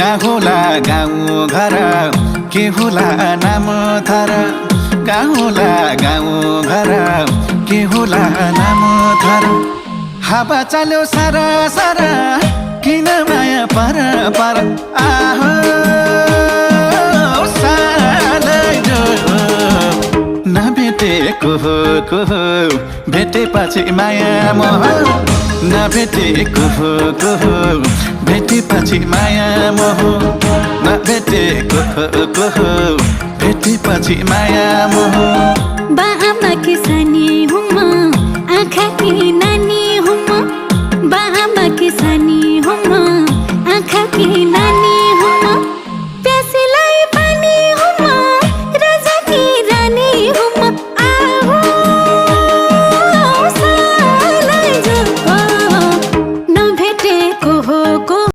कहाँ होला गाउँ घर के होला नाम थर कहाँ होला गाउँ घर के होला नाम थर हावा चल्यो सारा सारा किन माया पर पर आहो नभेटेको को भेटेपछि माया मोह नभेटेको को भेटेपछि माया मोह नभेटेको को भेटेपछि माया मोह बाआमा की सानी हुँ म आँखा की नानी हुँ म बाआमा की सानी हुँ म आँखा की